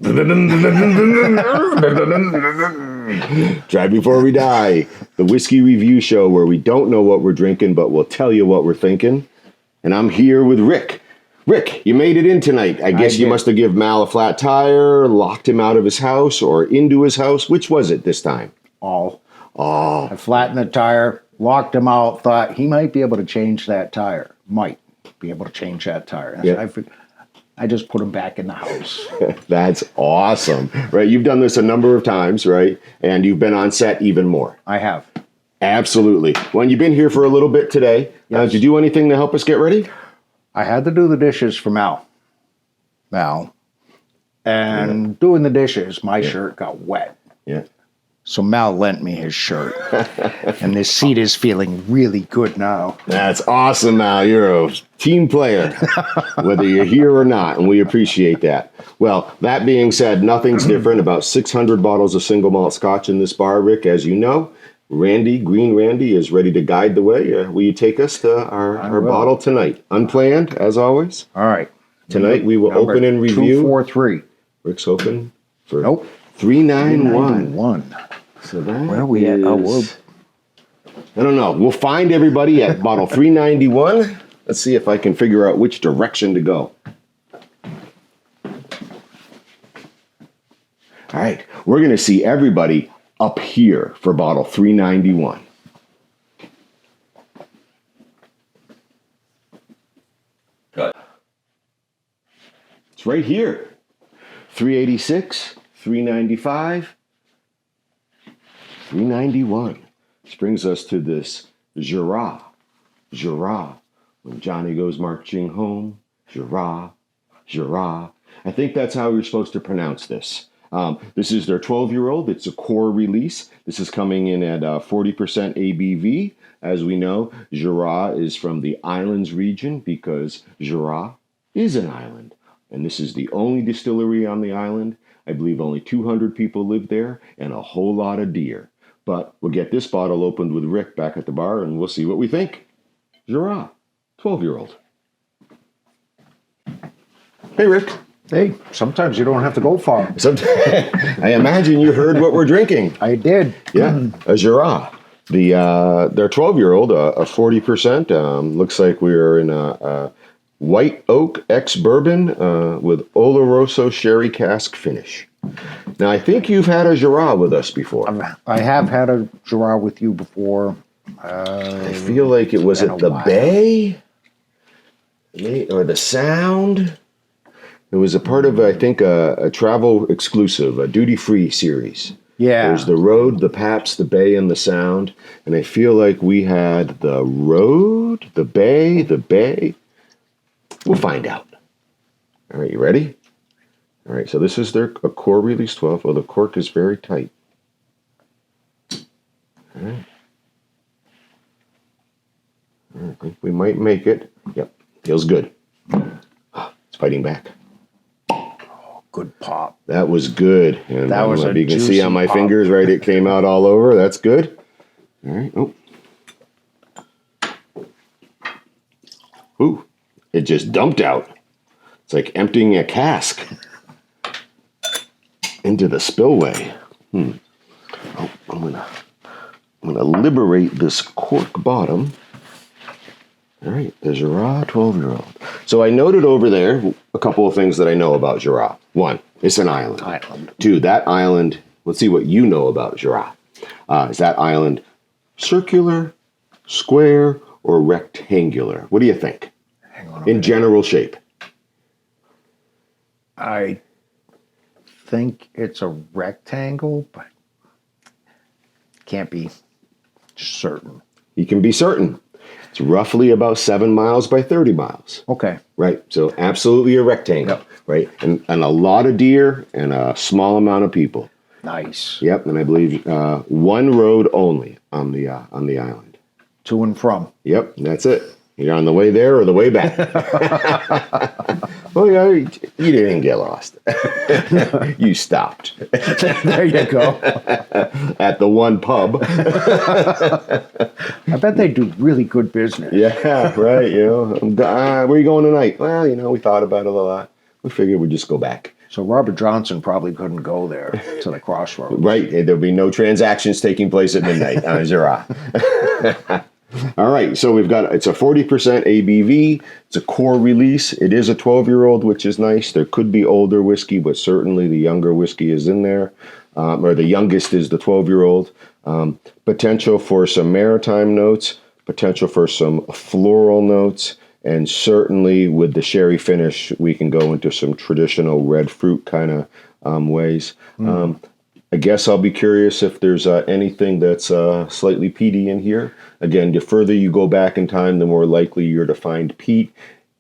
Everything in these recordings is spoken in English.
Try Before We Die, the whiskey review show where we don't know what we're drinking, but we'll tell you what we're thinking. And I'm here with Rick. Rick, you made it in tonight. I guess you must have given Mal a flat tire, locked him out of his house or into his house. Which was it this time? All. Oh. I flattened the tire, locked him out, thought he might be able to change that tire. Might be able to change that tire. Yeah. I just put him back in the house. That's awesome. Right, you've done this a number of times, right? And you've been on set even more. I have. Absolutely. Well, you've been here for a little bit today. Yes. Did you do anything to help us get ready? I had to do the dishes for Mal. And doing the dishes, my shirt got wet. Yeah. So Mal lent me his shirt. And this seat is feeling really good now. That's awesome, Mal. You're a team player, whether you're here or not, and we appreciate that. Well, that being said, nothing's different. About 600 bottles of single malt scotch in this bar, Rick, as you know. Green Randy, is ready to guide the way. Will you take us to our bottle tonight? Unplanned, as always. All right. Tonight we will open and review. 243. Rick's open for Nope. 391. So that Where are we at? Oh, I don't know. We'll find everybody at bottle 391. Let's see if I can figure out which direction to go. All right. We're going to see everybody up here for bottle 391. Good. It's right here. 386, 395, 391. This brings us to this Jura. When Johnny goes marching home. Jura. I think that's how you're supposed to pronounce this. This is their 12-year-old. It's a core release. This is coming in at 40% ABV. As we know, Jura is from the islands region because Jura is an island. And this is the only distillery on the island. I believe only 200 people live there and a whole lot of deer. But we'll get this bottle opened with Rick back at the bar and we'll see what we think. Jura, 12-year-old. Hey, Rick. Hey, sometimes you don't have to go far. I imagine you heard what we're drinking. I did. Yeah, a Jura. Their 12-year-old, a 40%. Looks like we're in a white oak ex-bourbon with Oloroso sherry cask finish. Now, I think you've had a Jura with us before. I have had a Jura with you before. I feel like it was at the Bay or the Sound. It was a part of, I think, a travel exclusive, a duty-free series. Yeah. There's the Road, the Paps, the Bay, and the Sound. And I feel like we had the Road, the Bay. We'll find out. All right, you ready? All right, so this is a core release 12. Oh, the cork is very tight. All right. I think we might make it. Yep, feels good. It's fighting back. Good pop. That was good. And that was you can see on my fingers, right? It came out all over. That's good. All right. Oh. Ooh. It just dumped out. It's like emptying a cask into the spillway. Oh, I'm gonna liberate this cork bottom. All right, the Jura 12-year-old. So I noted over there a couple of things that I know about Jura. One, it's an island. Two, that island, let's see what you know about Jura. Is that island circular, square, or rectangular? What do you think? Hang on in general shape. I think it's a rectangle, but can't be certain. You can be certain. It's roughly about 7 miles by 30 miles. Okay. Right. So absolutely a rectangle. Yep. Right. And a lot of deer and a small amount of people. Nice. Yep. And I believe one road only on the island. To and from. Yep. That's it. You're on the way there or the way back. Well, yeah, you didn't get lost. You stopped. There you go. At the one pub. I bet they do really good business. Yeah, right. Where are you going tonight? Well, we thought about it a lot. We figured we'd just go back. So Robert Johnson probably couldn't go there to the crossroads. Right. There'll be no transactions taking place at midnight on Jura. All right. So it's a 40% ABV. It's a core release. It is a 12-year-old, which is nice. There could be older whiskey, but certainly the younger whiskey is in there. Or the youngest is the 12-year-old. Potential for some maritime notes, potential for some floral notes, and certainly with the sherry finish, we can go into some traditional red fruit kind of ways. I guess I'll be curious if there's anything that's slightly peaty in here. Again, the further you go back in time, the more likely you're to find peat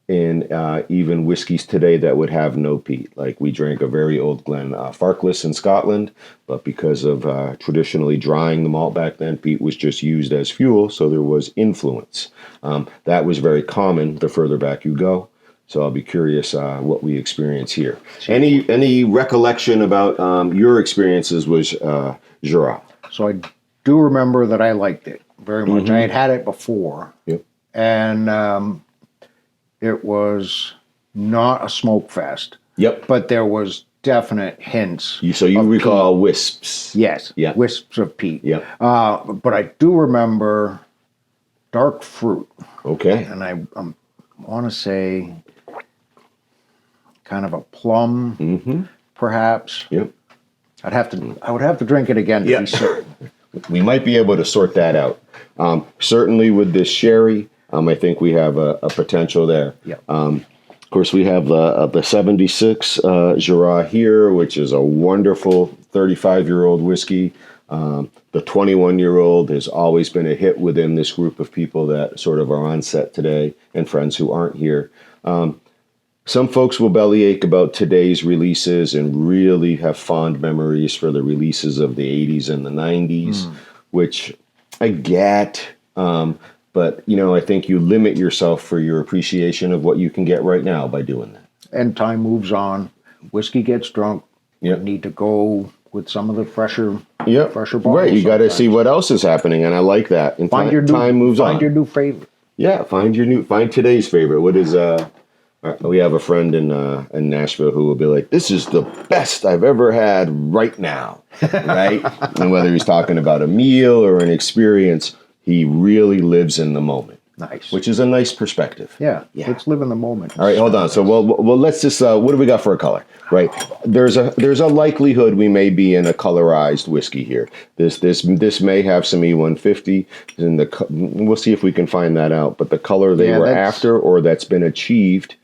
in even whiskeys today that would have no peat. Like we drank a very old Glen Farkless in Scotland, but because of traditionally drying the malt back then, peat was just used as fuel, so there was influence. That was very common the further back you go. So I'll be curious what we experience here. Any recollection about your experiences with Jura? So I do remember that I liked it very much. Mm-hmm. I had it before. Yep. And it was not a smoke fest. Yep. But there was definite hints. So you recall wisps? Yes. Yeah. Wisps of peat. Yep. But I do remember dark fruit. Okay. And I want to say kind of a plum, perhaps. Yep. I would have to drink it again to be certain. We might be able to sort that out. Certainly with this sherry, I think we have a potential there. Yep. Of course, we have the 76 Jura here, which is a wonderful 35-year-old whiskey. The 21-year-old has always been a hit within this group of people that sort of are on set today and friends who aren't here. Some folks will bellyache about today's releases and really have fond memories for the releases of the 80s and the 90s, which I get. But, I think you limit yourself for your appreciation of what you can get right now by doing that. And time moves on. Whiskey gets drunk. Yep. You need to go with some of the fresher bottles. Right, you got to see what else is happening, and I like that. And time moves on. Find your new favorite. Yeah, find today's favorite. What is we have a friend in Nashville who will be like, "This is the best I've ever had right now," right? And whether he's talking about a meal or an experience, he really lives in the moment. Nice. Which is a nice perspective. Yeah. Let's live in the moment. All right, hold on. So, well, let's just. What do we got for a color? Right. There's a likelihood we may be in a colorized whiskey here. This may have some E150, and we'll see if we can find that out. But the color they were after, or that's been achieved,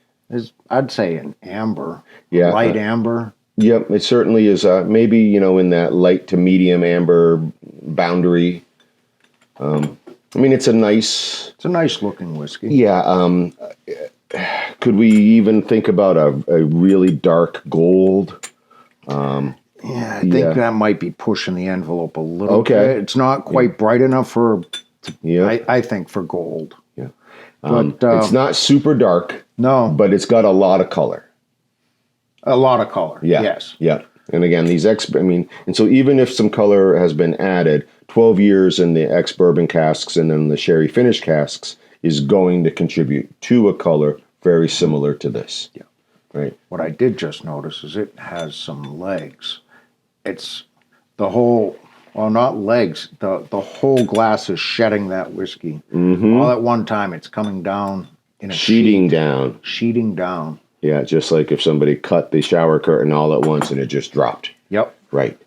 I'd say an amber. Yeah. Light amber. Yep, it certainly is. Maybe in that light to medium amber boundary. It's a nice looking whiskey. Yeah. Could we even think about a really dark gold? I think that might be pushing the envelope a little bit. It's not quite bright enough for, I think, for gold. Yeah. But it's not super dark. No. But it's got a lot of color. A lot of color. Yeah. Yes. Yeah. And again, and so even if some color has been added, 12 years in the ex-bourbon casks and then the sherry finish casks is going to contribute to a color very similar to this. Yeah. Right. What I did just notice is it has some legs. It's the whole, well, not legs, the whole glass is shedding that whiskey. Mm-hmm. All at one time, it's coming down in a sheeting down. Sheeting down. Yeah, just like if somebody cut the shower curtain all at once and it just dropped. Yep. Right.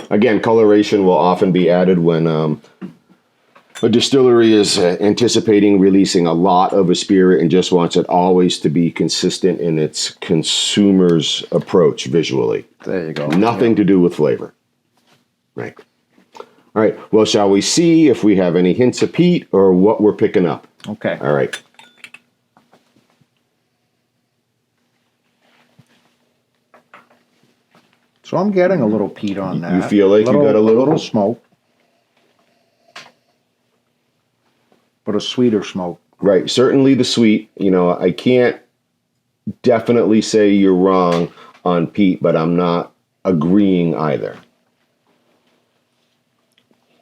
Again, coloration will often be added when a distillery is anticipating releasing a lot of a spirit and just wants it always to be consistent in its consumer's approach visually. There you go. Nothing to do with flavor. Right. All right. Well, shall we see if we have any hints of peat or what we're picking up? Okay. All right. So I'm getting a little peat on that. You feel like you got a little smoke, but a sweeter smoke. Right. Certainly the sweet. I can't definitely say you're wrong on peat, but I'm not agreeing either.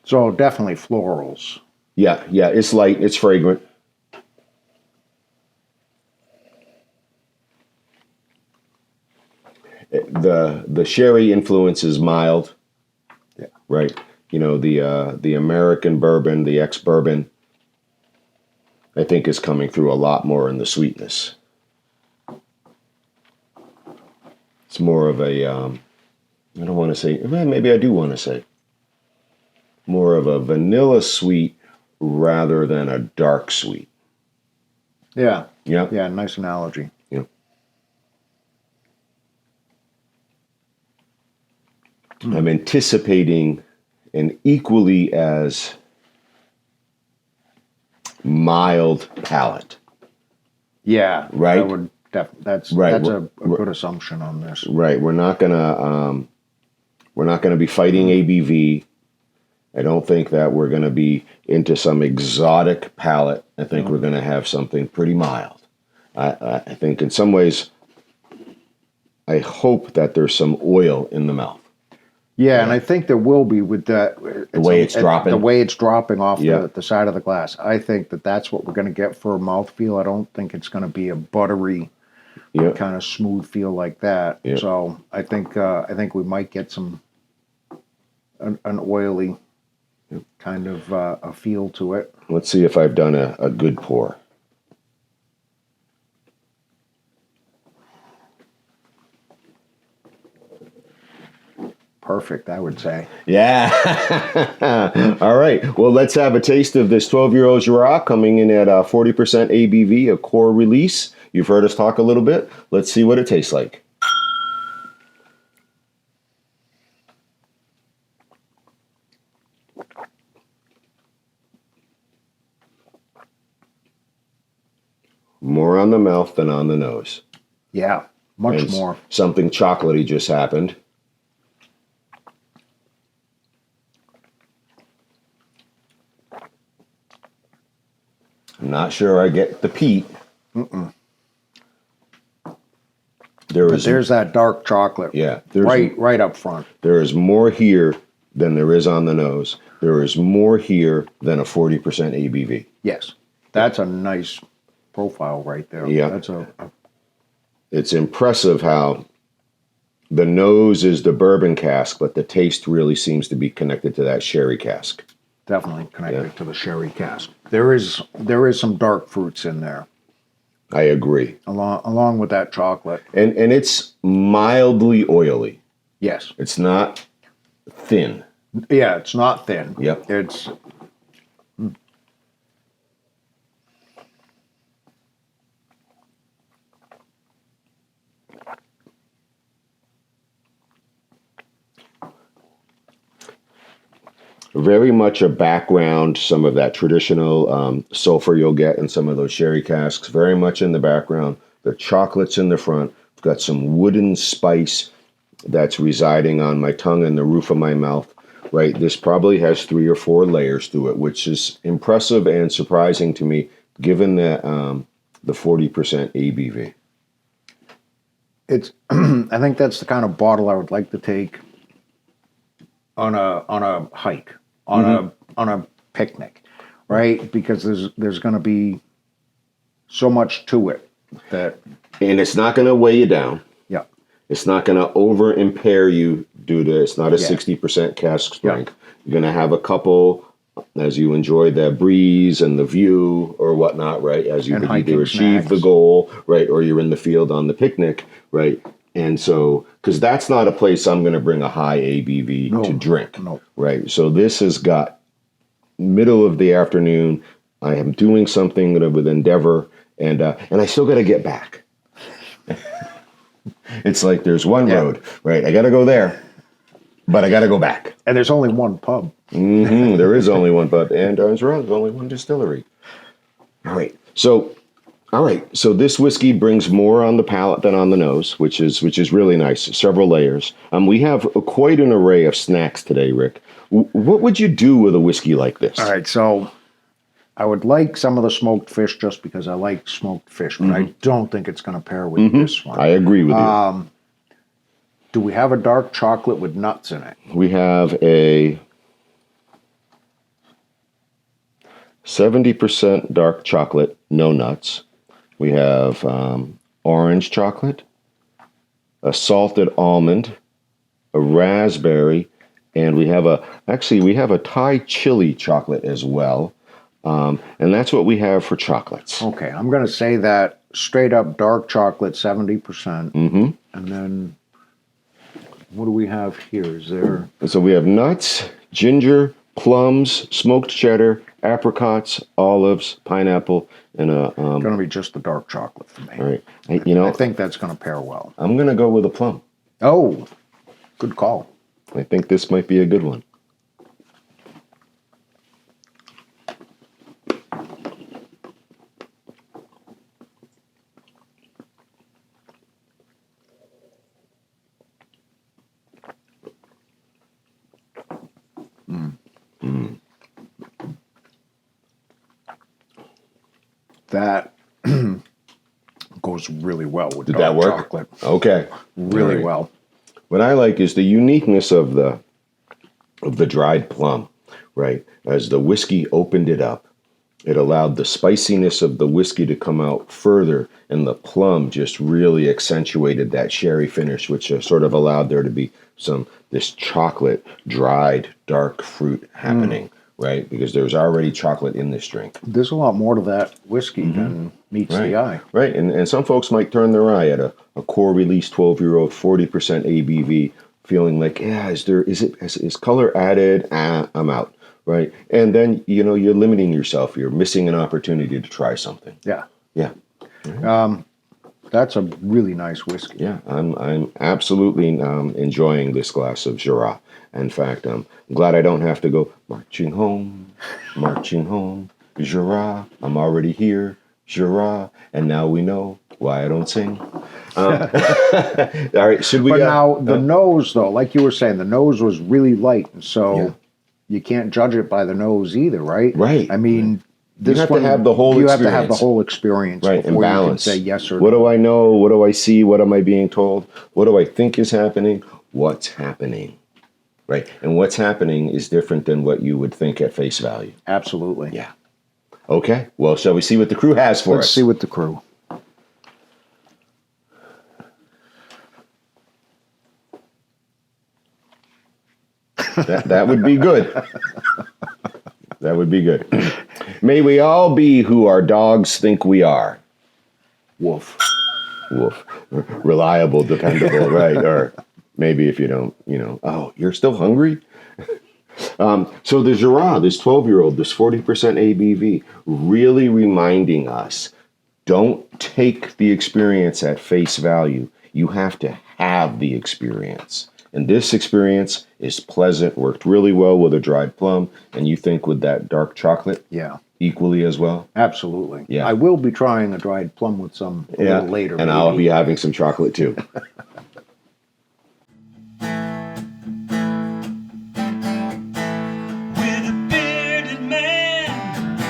So definitely florals. Yeah. It's light. It's fragrant. The sherry influence is mild. Yeah. Right. You know, the American bourbon, the ex-bourbon, I think is coming through a lot more in the sweetness. It's more of a, I don't want to say, well, maybe I do want to say, more of a vanilla sweet rather than a dark sweet. Yeah. Yeah. Yeah, nice analogy. Yeah. I'm anticipating an equally as mild palate. Yeah. Right. That's Right. a good assumption on this. Right. We're not gonna be fighting ABV. I don't think that we're gonna be into some exotic palate. I think we're gonna have something pretty mild. I think in some ways, I hope that there's some oil in the mouth. Yeah, and I think there will be with that. The way it's dropping. The way it's dropping off Yeah. the side of the glass. I think that's what we're going to get for a mouthfeel. I don't think it's going to be a buttery Yeah. kind of smooth feel like that. Yeah. So I think we might get an oily kind of a feel to it. Let's see if I've done a good pour. Perfect, I would say. Yeah. All right. Well, let's have a taste of this 12-year-old Jura coming in at 40% ABV, a core release. You've heard us talk a little bit. Let's see what it tastes like. More on the mouth than on the nose. Yeah, much And more. Something chocolatey just happened. I'm not sure I get the peat. There's that dark chocolate. Yeah, right up front. There is more here than there is on the nose. There is more here than a 40% ABV. Yes, that's a nice profile right there. Yeah. That's It's impressive how the nose is the bourbon cask, but the taste really seems to be connected to that sherry cask. definitely connected to the sherry cask. There is some dark fruits in there. I agree. Along with that chocolate. And it's mildly oily. Yes. It's not thin. Yeah, it's not thin. Yep. It's Very much a background, some of that traditional sulfur you'll get in some of those sherry casks, very much in the background. The chocolate's in the front. I've got some wooden spice that's residing on my tongue and the roof of my mouth, right? This probably has 3 or 4 layers to it, which is impressive and surprising to me, given that the 40% ABV. it's I think that's the kind of bottle I would like to take on a hike, on a picnic, right? Because there's going to be so much to it that And it's not going to weigh you down. yeah. It's not going to over impair you due to it's not a Yeah. 60% cask strength. You're going to have a couple as you enjoy the breeze and the view or whatnot, right? As you And either hiking achieve the snacks. goal, right? Or you're in the field on the picnic, right? And so, because that's not a place I'm going to bring a high ABV to drink, no. right? So this has got middle of the afternoon. I am doing something with endeavor, and I still got to get back. It's like there's one road, right? I got to go there, but I got to go back. And there's only one pub. There is only one pub, and there's only one distillery. All right, so this whiskey brings more on the palate than on the nose, which is really nice. Several layers. We have quite an array of snacks today, Rick. What would you do with a whiskey like this? All right, so I would like some of the smoked fish just because I like smoked fish, but I don't think it's going to pair with this one. I agree with you. Do we have a dark chocolate with nuts in it? We have a 70% dark chocolate, no nuts. We have orange chocolate, a salted almond, a raspberry, and we have a Thai chili chocolate as well. And that's what we have for chocolates. Okay, I'm going to say that straight up dark chocolate, 70%. Mm-hmm. And then what do we have here? Is there... So we have nuts, ginger, plums, smoked cheddar, apricots, olives, pineapple, and a... going to be just the dark chocolate for me. All right. I I think that's going to pair well. I'm going to go with a plum. Oh, good call. I think this might be a good one. That goes really well with Did dark that work? chocolate. Okay. Really All right. well. What I like is the uniqueness of the dried plum, right? As the whiskey opened it up, it allowed the spiciness of the whiskey to come out further, and the plum just really accentuated that sherry finish, which sort of allowed there to be this chocolate, dried, dark fruit happening, right? Because there's already chocolate in this drink. There's a lot more to that whiskey than meets the eye. Right, and some folks might turn their eye at a core release 12-year-old, 40% ABV, feeling like, is color added? I'm out, right? And then, you're limiting yourself. You're missing an opportunity to try something. Yeah. Yeah. That's a really nice whiskey. Yeah, I'm absolutely enjoying this glass of Jura. In fact, I'm glad I don't have to go marching home, Jura. I'm already here, Jura, and now we know why I don't sing. All right, should we? But now the nose, though, like you were saying, the nose was really light, so you can't judge it by the nose either, right? Right. I mean, You have to have the whole experience. You have to have the whole experience, right? And before balance. You can say yes or what no. do I know? What do I see? What am I being told? What do I think is happening? What's happening? Right. And what's happening is different than what you would think at face value. Absolutely. Yeah. Okay. Well, shall we see what the crew has for us? Let's see what the crew. That would be good. That would be good. May we all be who our dogs think we are. Woof. Woof. Reliable, dependable, right? Or maybe if you don't, oh, you're still hungry? So the Jura, this 12-year-old, this 40% ABV, really reminding us, don't take the experience at face value. You have to have the experience. And this experience is pleasant, worked really well with a dried plum, and you think with that dark chocolate? Yeah. Equally as well? Absolutely. Yeah. I will be trying a dried plum with some a little later. And maybe. I'll be having some chocolate too. With a bearded man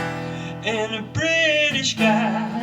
and a British guy.